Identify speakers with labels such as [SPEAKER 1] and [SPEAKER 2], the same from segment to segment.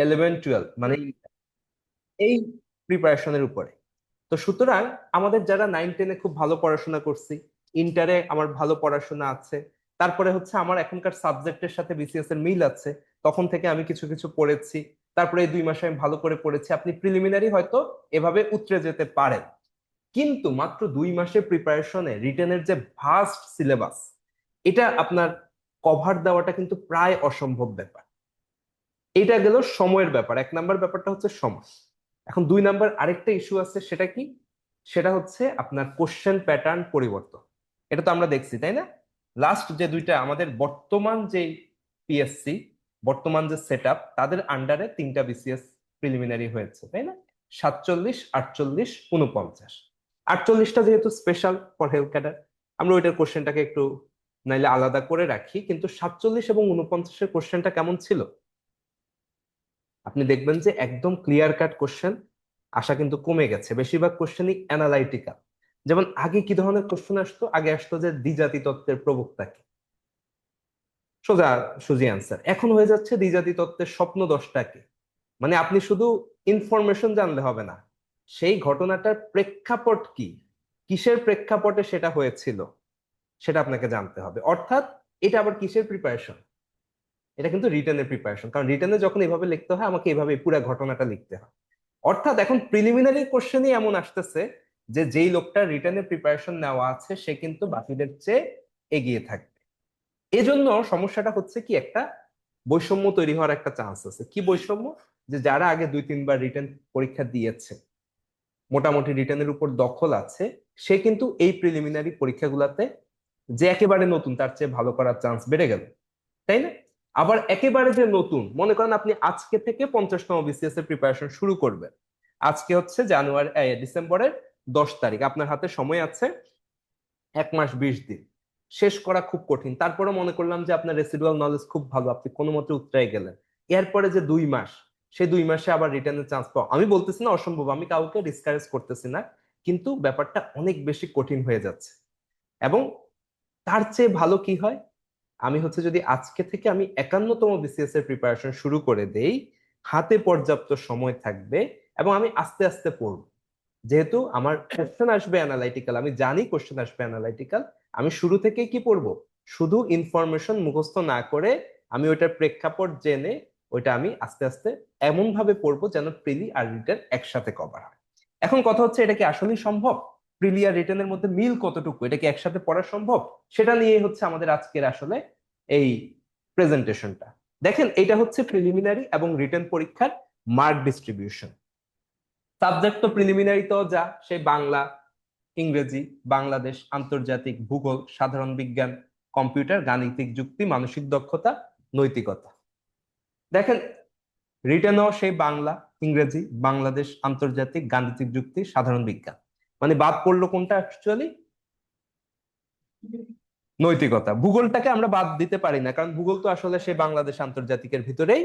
[SPEAKER 1] 11-12 মানে এই প্রিপারেশনের উপরে। তো সুতরাং আমাদের যারা 9-10-এ খুব ভালো পড়াশোনা করছি, ইন্টারে আমার ভালো পড়াশোনা আছে, তারপরে হচ্ছে আমার এখনকার সাবজেক্টের সাথে বিসিএস এর মিল আছে, তখন থেকে আমি কিছু কিছু পড়েছি, তারপরে এই 2 মাসে আমি ভালো করে পড়েছি, আপনি প্রিলিমিনারি হয়তো এভাবে উতরে যেতে পারেন। কিন্তু মাত্র 2 মাসের প্রিপারেশনে রিটেনের যে ভাস্ট সিলেবাস, এটা আপনার কভার দেওয়াটা কিন্তু প্রায় অসম্ভব ব্যাপার। এটা গেল সময়ের ব্যাপার, 1 নাম্বার ব্যাপারটা হচ্ছে সময়। এখন 2 নাম্বার আরেকটা ইস্যু আছে, সেটা কি? সেটা হচ্ছে আপনার কোশ্চেন প্যাটার্ন পরিবর্তন। এটা তো আমরা দেখছি, তাই না? লাস্ট যে দুইটা আমাদের বর্তমান যে পিএসসি, বর্তমান যে সেট আপ, তাদের আন্ডারে 3টা বিসিএস প্রিলিমিনারি হয়েছে, তাই না? 47, 48, 49। 48টা যেহেতু স্পেশাল ফর হেলথ ক্যাডার, আমরা ওইটার কোশ্চেনটাকে একটু নাইলে আলাদা করে রাখি। কিন্তু 47 এবং 49-এর কোশ্চেনটা কেমন ছিল? আপনি দেখবেন যে একদম ক্লিয়ার কাট কোশ্চেন আসা কিন্তু কমে গেছে, বেশিরভাগ কোশ্চেনই অ্যানালাইটিক্যাল। যেমন আগে কি ধরনের কোশ্চেন আসতো? আগে আসতো যে দ্বিজাতি তত্ত্বের প্রবক্তা কি, সোজা সুজি আনসার। এখন হয়ে যাচ্ছে দ্বিজাতি তত্ত্বের স্বপ্ন দশটাকে। মানে আপনি শুধু ইনফরমেশন জানলে হবে না, সেই ঘটনাটার প্রেক্ষাপট কি, কিসের প্রেক্ষাপটে সেটা হয়েছিল, সেটা আপনাকে জানতে হবে। অর্থাৎ এটা আবার কিসের প্রিপারেশন? এটা কিন্তু রিটেনের প্রিপারেশন, কারণ রিটেনে যখন এভাবে লিখতে হয় আমাকে এভাবে পুরো ঘটনাটা লিখতে হয়। অর্থাৎ এখন প্রিলিমিনারি কোশ্চেনই এমন আসতেছে যে যেই লোকটা রিটেনের প্রিপারেশন নেওয়া আছে সে কিন্তু বাকিদের চেয়ে এগিয়ে থাকবে। এজন্য সমস্যাটা হচ্ছে কি, একটা বৈষম্য তৈরি হওয়ার একটা চান্স আছে। কি বৈষম্য? যে যারা আগে 2-3 বার রিটেন পরীক্ষা দিয়েছে, মোটামুটি রিটেনের উপর দখল আছে, সে কিন্তু এই প্রিলিমিনারি পরীক্ষাগুলোতে যে একেবারে নতুন তার চেয়ে ভালো করার চান্স বেড়ে গেল, তাই না? আবার একেবারে যে নতুন, মনে করেন আপনি আজকে থেকে 50তম বিসিএস এর প্রিপারেশন শুরু করবেন। আজকে হচ্ছে ডিসেম্বরের 10 তারিখ, আপনার হাতে সময় আছে 1 মাস 20 দিন। শেষ করা খুব কঠিন, তারপরে মনে করলাম যে আপনার রেসিডুয়াল নলেজ খুব ভালো, আপনি কোনো মতে উতরাই গেলেন। এরপরে যে 2 মাস, সেই 2 মাসে আবার রিটার্নের চান্স পাওয়া, আমি বলতেছি না অসম্ভব, আমি কাউকে ডিসকারেজ করতেছি না, কিন্তু ব্যাপারটা অনেক বেশি কঠিন হয়ে যাচ্ছে। এবং তার চেয়ে ভালো কি হয়, আমি হচ্ছে যদি আজকে থেকে আমি 51তম বিসিএস এর প্রিপারেশন শুরু করে দেই, হাতে পর্যাপ্ত সময় থাকবে এবং আমি আস্তে আস্তে পড়ব। যেহেতু আমার কোশ্চেন আসবে অ্যানালাইটিক্যাল, আমি জানি কোশ্চেন আসবে অ্যানালাইটিক্যাল, আমি শুরু থেকেই কি পড়ব? শুধু ইনফরমেশন মুখস্থ না করে আমি ওইটার প্রেক্ষাপট জেনে ওইটা আমি আস্তে আস্তে এমন ভাবে পড়বো যেন প্রিলি আর রিটেন একসাথে কভার হয়। এখন কথা হচ্ছে, এটা কি আসলেই সম্ভব? প্রিলি আর রিটেনের মধ্যে মিল কতটুকু, এটা কি একসাথে পড়া সম্ভব? সেটা নিয়ে হচ্ছে আমাদের আজকের আসলে এই প্রেজেন্টেশনটা। দেখেন, এটা হচ্ছে প্রিলিমিনারি এবং রিটেন পরীক্ষার মার্ক ডিস্ট্রিবিউশন। সাবজেক্ট তো প্রিলিমিনারি তো যা, সেই বাংলা, ইংরেজি, বাংলাদেশ, আন্তর্জাতিক, ভূগোল, সাধারণ বিজ্ঞান, কম্পিউটার, গাণিতিক যুক্তি, মানসিক দক্ষতা, নৈতিকতা। দেখেন, রিটেনও সেই বাংলা, ইংরেজি, বাংলাদেশ, আন্তর্জাতিক, গাণিতিক যুক্তি, সাধারণ বিজ্ঞান। মানে বাদ পড়লো কোনটা অ্যাকচুয়ালি? নৈতিকতা। ভূগোলটাকে আমরা বাদ দিতে পারি না, কারণ ভূগোল তো আসলে সেই বাংলাদেশ আন্তর্জাতিকের ভিতরেই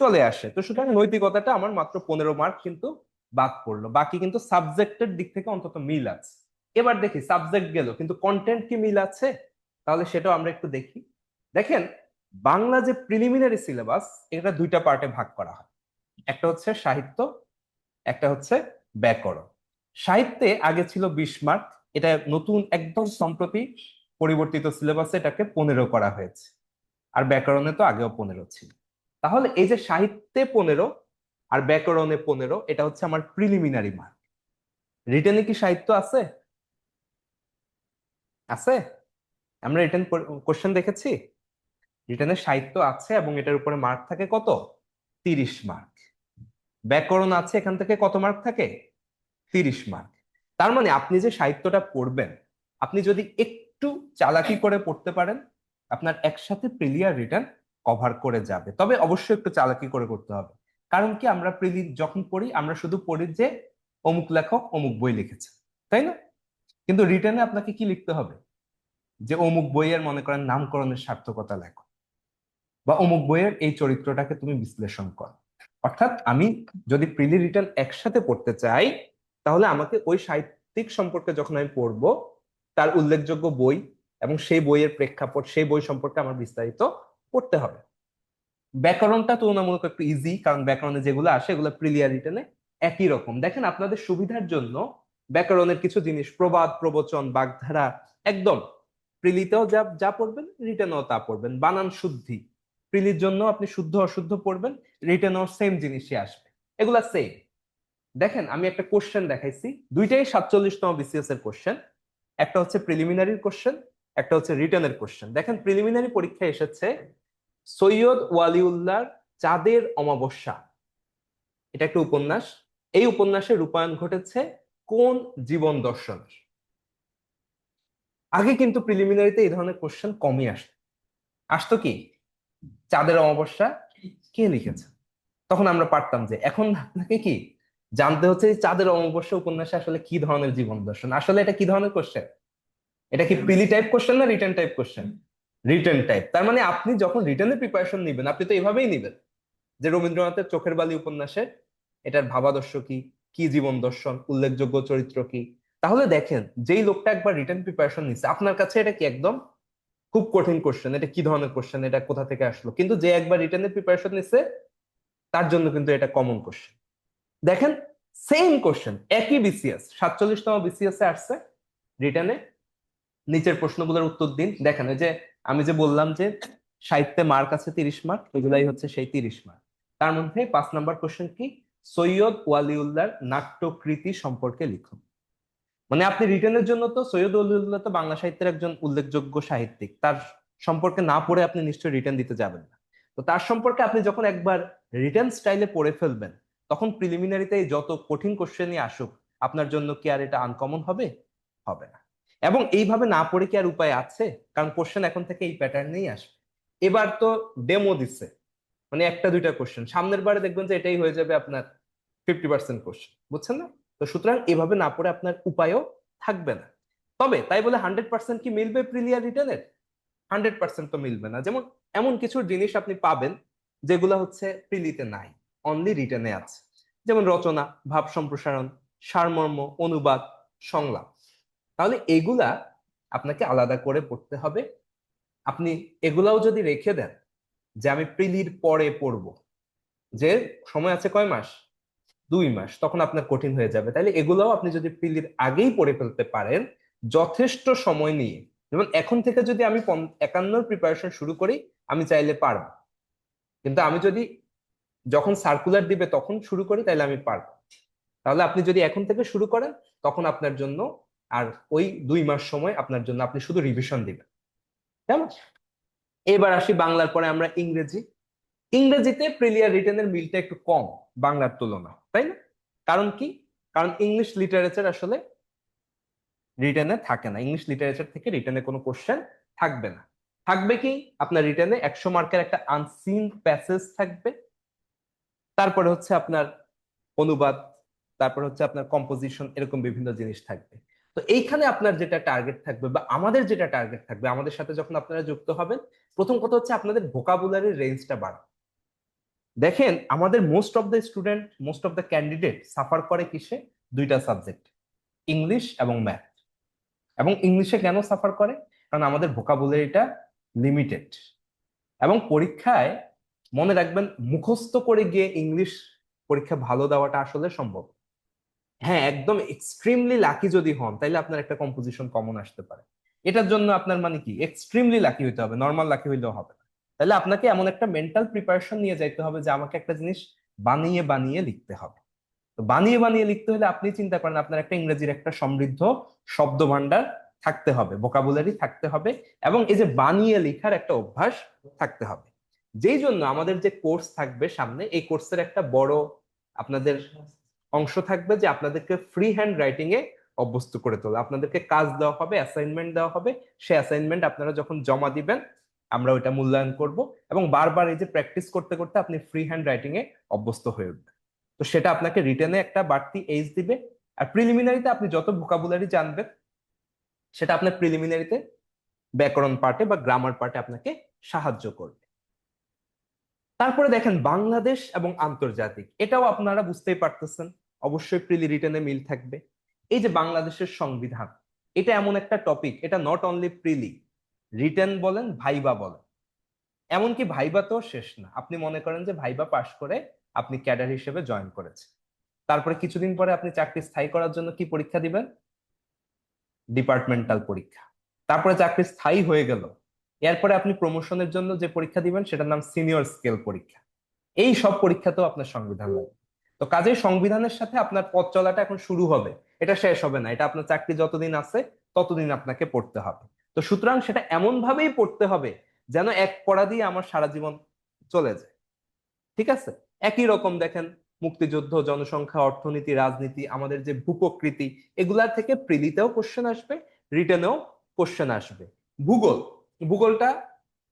[SPEAKER 1] চলে আসে। তো সুতরাং নৈতিকতাটা আমার মাত্র 15 মার্ক কিন্তু বাদ পড়লো, বাকি কিন্তু সাবজেক্টের দিক থেকে অন্তত মিল আছে। এবার দেখি, সাবজেক্ট গেল কিন্তু কন্টেন্ট কি মিল আছে? তাহলে সেটাও আমরা একটু দেখি। দেখেন, বাংলা যে প্রিলিমিনারি সিলেবাস, এটা 2টা পার্টে ভাগ করা হয়। একটা হচ্ছে সাহিত্য, একটা হচ্ছে ব্যাকরণ। সাহিত্যে আগে ছিল 20 মার্ক, এটা নতুন একদম সম্প্রতি পরিবর্তিত সিলেবাসে এটাকে 15 করা হয়েছে। আর ব্যাকরণে তো আগেও 15 ছিল। তাহলে এই যে সাহিত্যে 15 আর ব্যাকরণে 15, এটা হচ্ছে আমার প্রিলিমিনারি মার্ক। রিটেনে কি সাহিত্য আছে? আছে? আমরা রিটেন কোশ্চেন দেখেছি, রিটেনে সাহিত্য আছে এবং এটার উপরে মার্ক থাকে কত? 30 মার্ক। ব্যাকরণ আছে, এখান থেকে কত মার্ক থাকে? 30 মার্ক। তার মানে আপনি যে সাহিত্যটা পড়বেন, আপনি যদি একটু চালাকি করে পড়তে পারেন, আপনার একসাথে প্রিলিয়ার রিটার্ন কভার করে যাবে। তবে অবশ্যই একটু চালাকি করে করতে হবে। কারণ কি, আমরা প্রিলি যখন পড়ি আমরা শুধু পড়ি যে অমুক লেখক অমুক বই লিখেছে, তাই না? কিন্তু রিটার্নে আপনাকে কি লিখতে হবে? যে অমুক বইয়ের মনে করেন নামকরণের সার্থকতা লেখো, বা অমুক বইয়ের এই চরিত্রটাকে তুমি বিশ্লেষণ করো। অর্থাৎ আমি যদি প্রিলি রিটার্ন একসাথে পড়তে চাই, তাহলে আমাকে ওই সাহিত্যিক সম্পর্কে যখন আমি পড়বো, তার উল্লেখযোগ্য বই এবং সেই বইয়ের প্রেক্ষাপট, সেই বই সম্পর্কে আমার বিস্তারিত পড়তে হবে। ব্যাকরণটা তুলনামূলক একটু ইজি, কারণ ব্যাকরণে যেগুলো আসে এগুলো প্রিলি আর রিটেনে একই রকম। দেখেন আপনাদের সুবিধার জন্য ব্যাকরণের কিছু জিনিস, প্রবাদ প্রবচন বাগধারা, একদম প্রিলিতেও যা যা পড়বেন রিটেনেও তা পড়বেন। বানান শুদ্ধি, প্রিলির জন্য আপনি শুদ্ধ অশুদ্ধ পড়বেন, রিটেনেও সেম জিনিসই আসবে, এগুলা সেম। দেখেন আমি একটা কোশ্চেন দেখাইছি, দুইটাই 47তম বিসিএস এর কোশ্চেন। একটা হচ্ছে প্রিলিমিনারির কোশ্চেন, একটা হচ্ছে রিটেনের কোশ্চেন। দেখেন প্রিলিমিনারি পরীক্ষায় এসেছে সৈয়দ ওয়ালিউল্লাহর চাঁদের অমাবস্যা, এটা একটা উপন্যাস। এই উপন্যাসের রূপায়ণ ঘটেছে কোন জীবন দর্শনের? আগে কিন্তু প্রিলিমিনারিতে এই ধরনের কোশ্চেন কমই আসতো। আসতো কি, চাঁদের অমাবস্যা কে লিখেছে, তখন আমরা পারতাম যে। এখন আপনাকে কি জানতে হচ্ছে যে চাঁদের অমাবস্যা উপন্যাসে আসলে কি ধরনের জীবন দর্শন, আসলে এটা কি ধরনের কোশ্চেন? এটা কি প্রিলি টাইপ কোশ্চেন না written type question? Written type. তার মানে আপনি যখন রিটেনের প্রিপারেশন নিবেন আপনি তো এভাবেই নিবেন যে রবীন্দ্রনাথের চোখের বালি উপন্যাসে এটার ভাবাদর্শ কি, কি জীবন দর্শন, উল্লেখযোগ্য চরিত্র কি। তাহলে দেখেন যেই লোকটা একবার রিটেন প্রিপারেশন নিচ্ছে আপনার কাছে এটা কি একদম খুব কঠিন কোশ্চেন, এটা কি ধরনের কোশ্চেন, এটা কোথা থেকে আসলো, কিন্তু যে একবার রিটেনের প্রিপারেশন নিচ্ছে তার জন্য কিন্তু এটা কমন কোশ্চেন। দেখেন সেম কোশ্চেন, একই বিসিএস, 47তম বিসিএস এ আসছে রিটেনে। নিচের প্রশ্নগুলোর উত্তর দিন। দেখেন এই যে আমি যে বললাম যে সাহিত্যে মার্ক আছে 30 মার্ক, এগুলাই হচ্ছে সেই 30 মার্ক। তার মধ্যে 5 নম্বর কোশ্চেন কি, সৈয়দ ওয়ালিউল্লাহর নাট্যকৃতি সম্পর্কে লিখুন। মানে আপনি রিটেনের জন্য তো সৈয়দ ওয়ালিউল্লাহ তো বাংলা সাহিত্যের একজন উল্লেখযোগ্য সাহিত্যিক, তার সম্পর্কে না পড়ে আপনি নিশ্চয়ই রিটেন দিতে যাবেন না। তো তার সম্পর্কে আপনি যখন একবার রিটেন স্টাইলে পড়ে ফেলবেন তখন প্রিলিমিনারিতে যত কঠিন কোশ্চেনই আসুক আপনার জন্য কি আর এটা আনকমন হবে? হবে না। এবং এইভাবে না পড়ে কি আর উপায় আছে? কারণ কোশ্চেন এখন থেকে এই প্যাটার্নেই আসবে। এবার তো ডেমো দিচ্ছে, মানে একটা দুইটা কোশ্চেন, সামনের বারে দেখবেন যে এটাই হয়ে যাবে আপনার 50% কোশ্চেন, বুঝছেন না? তো সুতরাং এভাবে না পড়ে আপনার উপায়ও থাকবে না। তবে তাই বলে 100% কি মিলবে প্রিলিয়ার রিটেনের? 100% তো মিলবে না। যেমন এমন কিছু জিনিস আপনি পাবেন যেগুলো হচ্ছে প্রিলিতে নাই, অনলি রিটেনে আছে। যেমন রচনা, ভাব সম্প্রসারণ, সারমর্ম, অনুবাদ, সংলাপ। তাহলে এগুলা আপনাকে আলাদা করে পড়তে হবে। আপনি এগুলাও যদি রেখে দেন যে আমি প্রিলির পরে পড়বো, যে সময় আছে কয় মাস, 2 মাস, তখন আপনার কঠিন হয়ে যাবে। তাইলে এগুলাও আপনি যদি প্রিলির আগেই পড়ে ফেলতে পারেন যথেষ্ট সময় নিয়ে, যেমন এখন থেকে যদি আমি 51 প্রিপারেশন শুরু করি আমি চাইলে পারবো, কিন্তু আমি যদি যখন সার্কুলার দিবে তখন শুরু করি তাহলে আমি পারবো। তাহলে আপনি যদি এখন থেকে শুরু করেন তখন আপনার জন্য আর ওই 2 মাস সময় আপনার জন্য, আপনি শুধু রিভিশন দিবেন, কেমন? এবার আসি বাংলার পরে আমরা ইংরেজি। ইংরেজিতে প্রিলিয়ার রিটেনের মিলটা একটু কম বাংলার তুলনায়, তাই না? কারণ কি? কারণ ইংলিশ লিটারেচার আসলে রিটেনে থাকে না, ইংলিশ লিটারেচার থেকে রিটেনে কোনো কোশ্চেন থাকবে না। থাকবে কি, আপনার রিটেনে 100 মার্কের একটা আনসিন প্যাসেজ থাকবে, তারপরে হচ্ছে আপনার অনুবাদ, তারপর হচ্ছে আপনার কম্পোজিশন, এরকম বিভিন্ন জিনিস থাকবে। তো এইখানে আপনার যেটা টার্গেট থাকবে বা আমাদের যেটা টার্গেট থাকবে, আমাদের সাথে যখন আপনারা যুক্ত হবেন, প্রথম কথা হচ্ছে আপনাদের ভোকাবুলারির রেঞ্জটা বাড়বে। দেখেন আমাদের most of the student, most of the candidate suffer করে কিসে? দুইটা সাবজেক্ট, ইংলিশ এবং ম্যাথ। এবং ইংলিশে কেন সাফার করে? কারণ আমাদের ভোকাবুলারিটা লিমিটেড। এবং পরীক্ষায় মনে রাখবেন মুখস্থ করে গিয়ে ইংলিশ পরীক্ষা ভালো দেওয়াটা আসলে সম্ভব। হ্যাঁ, একদম এক্সট্রিমলি লাকি যদি হন তাহলে আপনার একটা কম্পোজিশন কমন আসতে পারে। এটার জন্য আপনার মানে কি এক্সট্রিমলি লাকি হইতে হবে, নর্মাল লাকি হইলেও হবে না। তাহলে আপনাকে এমন একটা মেন্টাল প্রিপারেশন নিয়ে যাইতে হবে যে আমাকে একটা জিনিস বানিয়ে বানিয়ে লিখতে হবে। তো বানিয়ে বানিয়ে লিখতে হলে আপনি চিন্তা করেন আপনার একটা ইংরেজির একটা সমৃদ্ধ শব্দ ভান্ডার থাকতে হবে, ভোকাবুলারি থাকতে হবে, এবং এই যে বানিয়ে লেখার একটা অভ্যাস থাকতে হবে। যেই জন্য আমাদের যে কোর্স থাকবে সামনে, এই কোর্সের একটা বড় আপনাদের অংশ থাকবে যে আপনাদেরকে ফ্রি হ্যান্ড রাইটিং এ অভ্যস্ত করে তোলা। আপনাদেরকে কাজ দেওয়া হবে, অ্যাসাইনমেন্ট দেওয়া হবে, সেই অ্যাসাইনমেন্ট আপনারা যখন জমা দিবেন আমরা ওইটা মূল্যায়ন করব, এবং বারবার এই যে প্র্যাকটিস করতে করতে আপনি ফ্রি হ্যান্ড রাইটিং এ অভ্যস্ত হয়ে উঠবেন। তো সেটা আপনাকে রিটেনে একটা বাড়তি এজ দিবে। আর প্রিলিমিনারিতে আপনি যত ভোকাবুলারি জানবেন সেটা আপনার প্রিলিমিনারিতে ব্যাকরণ পার্টে বা গ্রামার পার্টে আপনাকে সাহায্য করবে। তারপরে দেখেন বাংলাদেশ এবং আন্তর্জাতিক, এটাও আপনারা বুঝতেই পারতেছেন অবশ্যই প্রিলি রিটেনে মিল থাকবে। এই যে বাংলাদেশের সংবিধান, এটা এমন একটা টপিক, এটা নট অনলি প্রিলি, রিটেন বলেন ভাইবা বলেন, এমনকি ভাইভাতেও শেষ না। আপনি মনে করেন যে ভাইভা পাশ করে আপনি ক্যাডার হিসেবে জয়েন করেছেন, তারপরে কিছুদিন পরে আপনি চাকরি স্থায়ী করার জন্য কি পরীক্ষা দিবেন? ডিপার্টমেন্টাল পরীক্ষা। তারপরে চাকরি স্থায়ী হয়ে গেল, এরপরে আপনি প্রমোশনের জন্য যে পরীক্ষা দিবেন সেটার নাম সিনিয়র স্কেল পরীক্ষা। এই সব পরীক্ষাতেও আপনার সংবিধান লাগবে। তো কাজেই সংবিধানের সাথে আপনার পথ চলাটা এখন শুরু হবে, এটা শেষ হবে না। এটা আপনার চাকরি যতদিন আছে ততদিন আপনাকে পড়তে হবে। তো সুতরাং সেটা এমন ভাবেই পড়তে হবে যেন এক পড়া দিয়ে আমার সারা জীবন চলে যায়। ঠিক আছে? একই রকম দেখেন, মুক্তিযুদ্ধ, জনসংখ্যা, অর্থনীতি, রাজনীতি, আমাদের যে ভূপ্রকৃতি, এগুলার থেকে প্রিলিতেও কোশ্চেন আসবে, রিটেনেও কোশ্চেন আসবে। ভূগোল, ভূগোলটা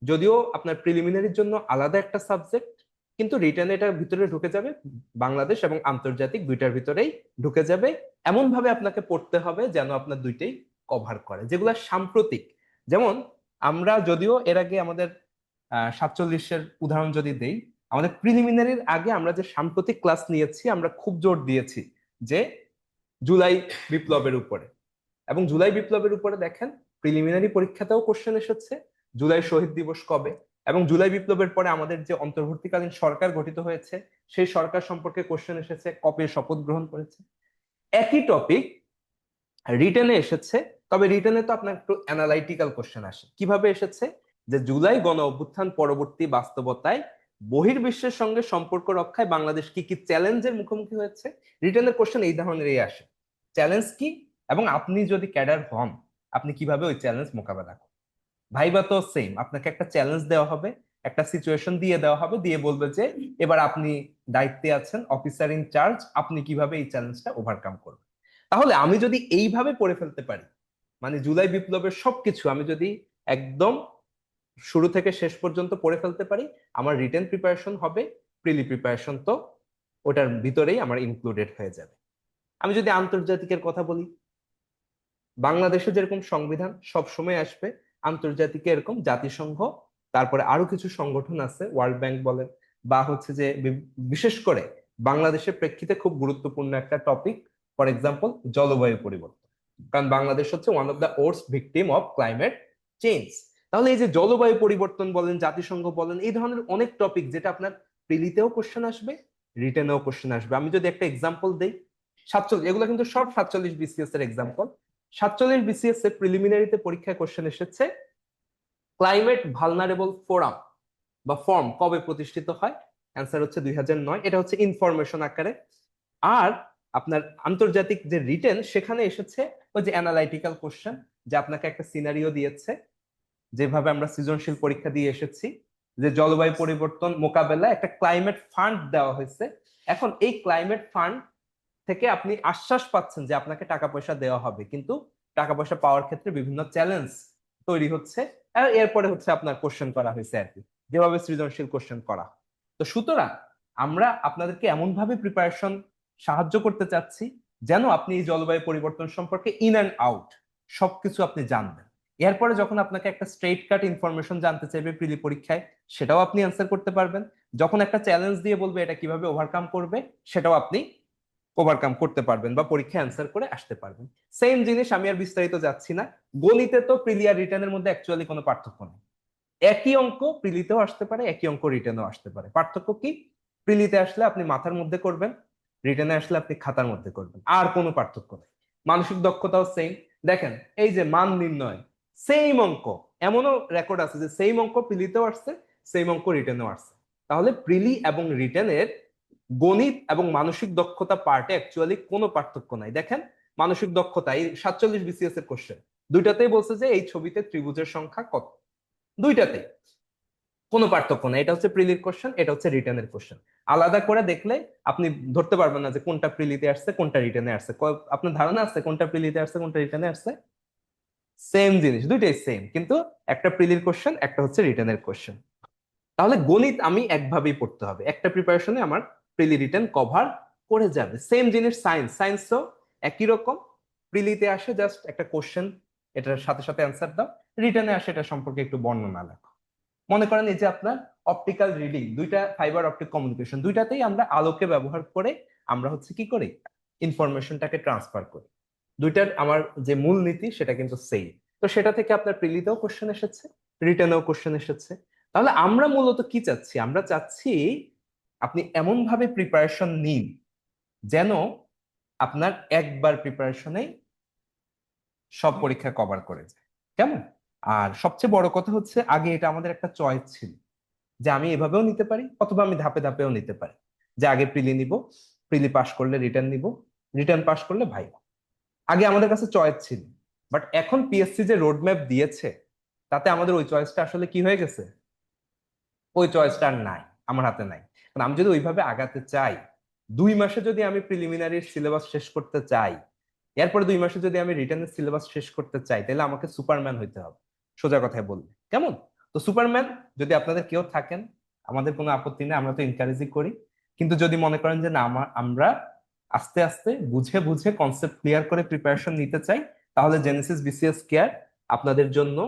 [SPEAKER 1] যদিও আপনার প্রিলিমিনারির জন্য আলাদা একটা সাবজেক্ট, কিন্তু রিটেনে এটার ভিতরে ঢুকে যাবে, বাংলাদেশ এবং আন্তর্জাতিক দুইটার ভিতরেই ঢুকে যাবে। এমন ভাবে আপনাকে পড়তে হবে যেন আপনার দুইটাই কভার করে, যেগুলা সাম্প্রতিক। যেমন আমরা যদিও এর আগে আমাদের 47-এর উদাহরণ যদি দেই, আমাদের প্রিলিমিনারির আগে আমরা যে সাম্প্রতিক ক্লাস নিয়েছি, আমরা খুব জোর দিয়েছি যে জুলাই বিপ্লবের উপরে। এবং জুলাই বিপ্লবের উপরে দেখেন প্রিলিমিনারি পরীক্ষাতেও কোশ্চেন এসেছে জুলাই শহীদ দিবস কবে, এবং জুলাই বিপ্লবের পরে আমাদের যে অন্তর্বর্তীকালীন সরকার গঠিত হয়েছে সেই সরকার সম্পর্কে কোশ্চেন এসেছে, কবে শপথ গ্রহণ করেছে। একই টপিক রিটেনে এসেছে, তবে রিটেনে তো আপনার একটু অ্যানালাইটিক্যাল কোশ্চেন আসে। কিভাবে এসেছে? যে জুলাই গণ অভ্যুত্থান পরবর্তী বাস্তবতায় বহির্বিশ্বের সঙ্গে সম্পর্ক রক্ষায় বাংলাদেশ কি কি চ্যালেঞ্জের মুখোমুখি হয়েছে। রিটেনের কোশ্চেন এই ধরনেরই আসে, চ্যালেঞ্জ কি এবং আপনি যদি ক্যাডার হন আপনি কিভাবে ওই চ্যালেঞ্জ মোকাবেলা করেন। ভাইবা তো সেম, আপনাকে একটা চ্যালেঞ্জ দেওয়া হবে, একটা সিচুয়েশন দিয়ে দেওয়া হবে, দিয়ে বলবে যে এবার আপনি দায়িত্বে আছেন, অফিসার ইন চার্জ, আপনি কিভাবে এই চ্যালেঞ্জটা ওভারকাম করবেন। তাহলে আমি যদি এইভাবে পড়ে ফেলতে পারি, মানে জুলাই বিপ্লবের সবকিছু আমি যদি একদম শুরু থেকে শেষ পর্যন্ত পড়ে ফেলতে পারি, আমার রিটেন প্রিপারেশন হবে, প্রিলি প্রিপারেশন তো ওটার ভিতরেই আমার ইনক্লুডেড হয়ে যাবে। আমি যদি আন্তর্জাতিকের কথা বলি, বাংলাদেশে যেরকম সংবিধান সব সময় আসবে, আন্তর্জাতিকে এরকম জাতিসংঘ, তারপরে আরো কিছু সংগঠন আছে, ওয়ার্ল্ড ব্যাংক বলেন, বা হচ্ছে যে বিশেষ করে বাংলাদেশের প্রেক্ষিতে খুব গুরুত্বপূর্ণ একটা টপিক, ফর এক্সাম্পল জলবায়ু পরিবর্তন। কারণ বাংলাদেশ হচ্ছে one of the worst victim of climate change. তাহলে এই যে জলবায়ু পরিবর্তন বলেন, জাতিসংঘ বলেন, এই ধরনের অনেক টপিক যেটা আপনার প্রিলিতেও কোশ্চেন আসবে, রিটেনেও কোশ্চেন আসবে। আমি যদি একটা এক্সাম্পল দেই, 47, এগুলো কিন্তু সব 47 বিসিএস এর এক্সাম্পল। 47 বিসিএস এর প্রিলিমিনারিতে পরীক্ষায় কোশ্চেন এসেছে ক্লাইমেট ভালনারেবল ফোরাম বা ফর্ম কবে প্রতিষ্ঠিত হয়। অ্যান্সার হচ্ছে 2009, এটা হচ্ছে ইনফরমেশন আকারে। আর আপনার আন্তর্জাতিক যে রিটেন সেখানে এসেছে ওই যে অ্যানালাইটিক্যাল কোশ্চেন, যে আপনাকে একটা সিনারিও দিয়েছে, যেভাবে আমরা সৃজনশীল পরীক্ষা দিয়ে এসেছি, যে জলবায়ু পরিবর্তন মোকাবেলায় একটা ক্লাইমেট ফান্ড দেওয়া হয়েছে। এখন এই ক্লাইমেট ফান্ড থেকে আপনি আশ্বাস পাচ্ছেন যে আপনাকে টাকা পয়সা দেওয়া হবে, কিন্তু টাকা পয়সা পাওয়ার ক্ষেত্রে বিভিন্ন চ্যালেঞ্জ তৈরি হচ্ছে। আর এরপরে হচ্ছে আপনার কোশ্চেন করা হয়েছে আর কি, যেভাবে সৃজনশীল কোশ্চেন করা। তো সুতরাং আমরা আপনাদেরকে এমন ভাবে প্রিপারেশন সাহায্য করতে চাচ্ছি যেন আপনি এই জলবায়ু পরিবর্তন সম্পর্কে ইন অ্যান্ড আউট সবকিছু আপনি জানবেন। এরপরে যখন আপনাকে একটা স্ট্রেট কাট ইনফরমেশন জানতে চাইবে প্রিলি পরীক্ষায়, সেটাও আপনি অ্যান্সার করতে পারবেন। যখন একটা চ্যালেঞ্জ দিয়ে বলবে এটা কিভাবে ওভারকাম করবে, সেটাও আপনি ওভারকাম করতে পারবেন বা পরীক্ষা অ্যান্সার করে আসতে পারবেন। সেম জিনিস, আমি আর বিস্তারিত যাচ্ছি না। গণিতে তো প্রিলি আর রিটার্নের মধ্যে অ্যাকচুয়ালি কোনো পার্থক্য নেই। একই অঙ্ক প্রিলিতেও আসতে পারে, একই অঙ্ক রিটেনেও আসতে পারে। পার্থক্য কি? প্রিলিতে আসলে আপনি মাথার মধ্যে করবেন, রিটেনে আসলে আপনি খাতার মধ্যে করবেন, আর কোনো পার্থক্য নেই। মানসিক দক্ষতাও সেম। দেখেন এই যে মান নির্ণয়, সেম অঙ্ক, এমনও রেকর্ড আছে যে সেম অঙ্ক প্রিলিতেও আসছে, সেম অঙ্ক রিটেনেও আসছে। তাহলে প্রিলি এবং রিটেনের গণিত এবং মানসিক দক্ষতা পার্টে অ্যাকচুয়ালি কোনো পার্থক্য নাই। দেখেন মানসিক দক্ষতা, এই 47 বিসিএস এর কোশ্চেন, দুইটাতেই বলছে যে এই ছবিতে ত্রিভুজের সংখ্যা কত। দুইটাতে কোনো পার্থক্য নেই। এটা হচ্ছে প্রিলির কোশ্চেন, এটা হচ্ছে রিটেনের কোশ্চেন। আলাদা করে দেখলে আপনি ধরতে পারবেন না যে কোনটা প্রিলিতে আসছে কোনটা রিটেনে আসছে। আপনার ধারণা আছে কোনটা প্রিলিতে আসছে কোনটা রিটেনে আসছে? সেম জিনিস, দুইটাই সেম, কিন্তু একটা প্রিলির কোশ্চেন, একটা হচ্ছে রিটেনের কোশ্চেন। তাহলে গণিত আমি একভাবেই পড়তে হবে, একটা প্রিপারেশনে আমার প্রিলি রিটেন কভার করে যাবে। সেম জিনিস সায়েন্স, সায়েন্সও একই রকম। প্রিলিতে আসে জাস্ট একটা কোশ্চেন, এটার সাথে সাথে অ্যান্সার দাও, রিটেনে আসে এটা সম্পর্কে একটু বর্ণনা লেখো। মনে করেন এই যে আপনার অপটিক্যাল রিডিং, দুইটা ফাইবার অপটিক কমিউনিকেশন, দুইটাতেই আমরা আলোকে ব্যবহার করে আমরা হচ্ছে কি করি, ইনফরমেশনটাকে ট্রান্সফার করি। দুইটার আমার যে মূলনীতি সেটা কিন্তু সেম। তো সেটা থেকে আপনার প্রিলিতেও কোশ্চেন এসেছে, রিটেনেও কোশ্চেন এসেছে। তাহলে আমরা মূলত কি চাচ্ছি? আমরা চাচ্ছি আপনি এমন ভাবে প্রিপারেশন নিন যেন আপনার একবার প্রিপারেশনে সব পরীক্ষা কভার করে যায়। কেমন? আর সবচেয়ে বড় কথা হচ্ছে, আগে এটা আমাদের একটা চয়েস ছিল যে আমি এভাবেও নিতে পারি অথবা আমি ধাপে ধাপেও নিতে পারি, যে আগে প্রিলি নিব, প্রিলি পাস করলে রিটার্ন নিব, রিটার্ন পাস করলে ভাইবা। আগে আমাদের কাছে চয়েস ছিল। বাট এখন পিএসসি যে রোড ম্যাপ দিয়েছে, তাতে আমাদের ওই চয়েসটা আসলে কি হয়ে গেছে? ওই চয়েসটা আর নাই, আমার হাতে নাই। কারণ আমি যদি ওইভাবে আগাতে চাই, 2 মাসে যদি আমি প্রিলিমিনারি সিলেবাস শেষ করতে চাই, এরপরে 2 মাসে যদি আমি রিটার্নের সিলেবাস শেষ করতে চাই, তাহলে আমাকে সুপারম্যান হইতে হবে, সোজা কথায় বললে। কেমন? তো সুপারম্যান যদি আপনাদের কেউ থাকেন, আমাদের কোনো আপত্তি নেই, আমরা তো এনকারেজই করি। কিন্তু যদি মনে করেন যে না, আমরা আস্তে আস্তে বুঝে বুঝে কনসেপ্ট ক্লিয়ার করে প্রিপারেশন নিতে চাই, তাহলে জেনেসিস বিসিএস কেয়ার আপনাদের জন্য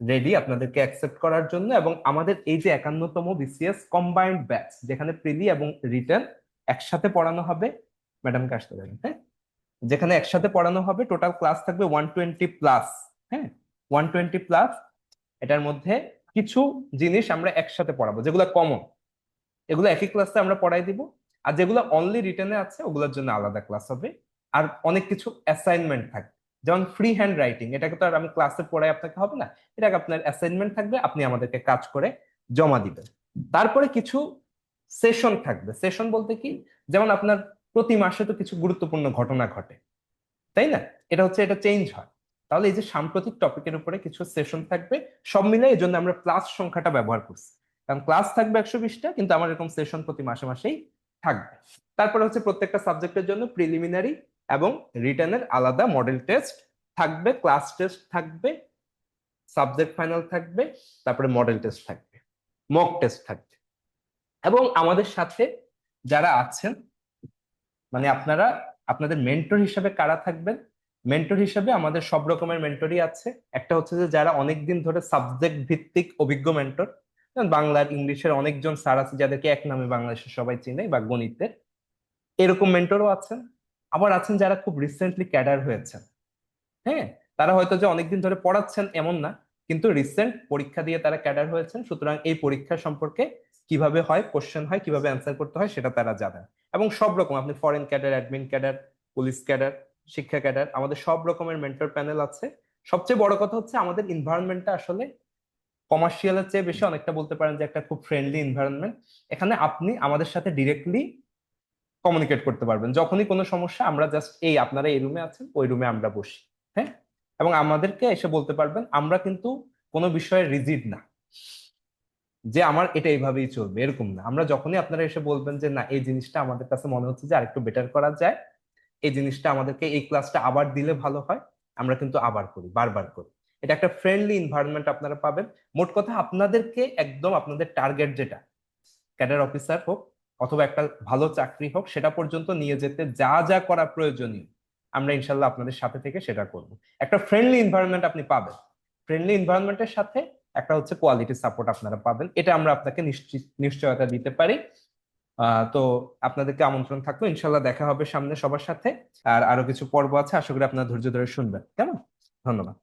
[SPEAKER 1] রেডি, আপনাদেরকে অ্যাকসেপ্ট করার জন্য। এবং আমাদের এই যে 51তম বিসিএস কম্বাইন্ড ব্যাচ, যেখানে প্রিলি এবং রিটার্ন একসাথে পড়ানো হবে, ম্যাডামকে আসতে দেবেন, হ্যাঁ, যেখানে একসাথে পড়ানো হবে, টোটাল ক্লাস থাকবে 120+। হ্যাঁ, 120+। এটার মধ্যে কিছু জিনিস আমরা একসাথে পড়াবো, যেগুলো কমন, এগুলো একই ক্লাসে আমরা পড়াই দিব। আর যেগুলো অনলি রিটেনে আছে, ওগুলোর জন্য আলাদা ক্লাস হবে। আর অনেক কিছু অ্যাসাইনমেন্ট থাকবে, যেমন ফ্রি হ্যান্ড রাইটিং, এটাকে তো আর আমি ক্লাসে পড়াই আপনাকে হবে না, এটাকে আপনার অ্যাসাইনমেন্ট থাকবে, আপনি আমাদেরকে কাজ করে জমা দিবেন। তারপরে কিছু সেশন থাকবে। সেশন বলতে কি, যেমন আপনার প্রতি মাসে তো কিছু গুরুত্বপূর্ণ ঘটনা ঘটে, তাই না? এটা চেঞ্জ হয়। তাহলে এই যে সাম্প্রতিক টপিকের উপরে কিছু সেশন থাকবে, সব মিলে এই জন্য আমরা প্লাস সংখ্যাটা ব্যবহার করছি। কারণ ক্লাস থাকবে 120টা, কিন্তু আমার এরকম সেশন প্রতি মাসে মাসেই থাকবে। তারপরে হচ্ছে প্রত্যেকটা সাবজেক্টের জন্য প্রিলিমিনারি এবং রিটেনের আলাদা মডেল টেস্ট থাকবে, ক্লাস টেস্ট থাকবে, সাবজেক্ট ফাইনাল থাকবে, তারপরে মডেল টেস্ট থাকবে, মক টেস্ট থাকবে। এবং আমাদের সাথে যারা আছেন, মানে আপনারা, আপনাদের মেন্টর হিসেবে কারা থাকবেন? মেন্টর হিসেবে আমাদের সব রকমের মেন্টরই আছে। একটা হচ্ছে যে যারা অনেকদিন ধরে সাবজেক্ট ভিত্তিক অভিজ্ঞ মেন্টর, বাংলার ইংলিশের অনেকজন স্যার আছে যাদেরকে এক নামে বাংলাদেশের সবাই চিনে, বা গণিতের, এরকম মেন্টরও আছেন। আবার আছেন যারা খুব রিসেন্টলি ক্যাডার হয়েছেন। হ্যাঁ, তারা হয়তো যে অনেকদিন ধরে পড়াচ্ছেন এমন না, কিন্তু রিসেন্ট পরীক্ষা দিয়ে তারা ক্যাডার হয়েছেন, সুতরাং এই পরীক্ষা সম্পর্কে কিভাবে হয়, কোশ্চেন হয়, কিভাবে অ্যান্সার করতে হয়, সেটা তারা জানেন। এবং সব রকম, আপনি foreign cadre, admin cadre, police cadre, শিক্ষা ক্যাডার, আমাদের সব রকমের মেন্টর প্যানেল আছে। সবচেয়ে বড় কথা হচ্ছে আমাদের এনভায়রনমেন্টটা আসলে কমার্শিয়ালের চেয়ে বেশি, অনেকটা বলতে পারেন যে একটা খুব ফ্রেন্ডলি এনভায়রনমেন্ট। এখানে আপনি আমাদের সাথে ডিরেক্টলি কমিউনিকেট করতে পারবেন, যখনই কোনো সমস্যা, আমরা জাস্ট এই আপনারা এই রুমে আছেন, ওই রুমে আমরা বসি। হ্যাঁ, এবং আমাদেরকে এসে বলতে পারবেন। আমরা কিন্তু কোনো বিষয়ে রিজিড না, যে আমার এটা এইভাবেই চলবে এরকম না। আমরা যখনই আপনারা এসে বলবেন যে না, এই জিনিসটা আমাদের কাছে মনে হচ্ছে যে আরেকটু বেটার করা যায়, এই জিনিসটা আমাদেরকে, এই ক্লাসটা আবার দিলে ভালো হয়, আমরা কিন্তু আবার করি, বারবার করি। এটা একটা ফ্রেন্ডলি এনভায়রনমেন্ট আপনারা পাবেন। মোট কথা, আপনাদেরকে একদম আপনাদের টার্গেট যেটা, ক্যাডার অফিসার হোক অথবা একটা ভালো চাকরি হোক, সেটা পর্যন্ত নিয়ে যেতে যা যা করা প্রয়োজনীয়, আমরা ইনশাল্লাহ আপনাদের সাথে থেকে সেটা করব। একটা ফ্রেন্ডলি এনভায়রনমেন্ট আপনি পাবেন। ফ্রেন্ডলি এনভায়রনমেন্টের সাথে একটা হচ্ছে কোয়ালিটি সাপোর্ট আপনারা পাবেন, এটা আমরা আপনাকে নিশ্চয়তা দিতে পারি। তো আপনাদেরকে আমন্ত্রণ থাকলো, ইনশাল্লাহ দেখা হবে সামনে সবার সাথে। আর আরো কিছু পর্ব আছে, আশা করি আপনারা ধৈর্য ধরে শুনবেন। কেমন? ধন্যবাদ।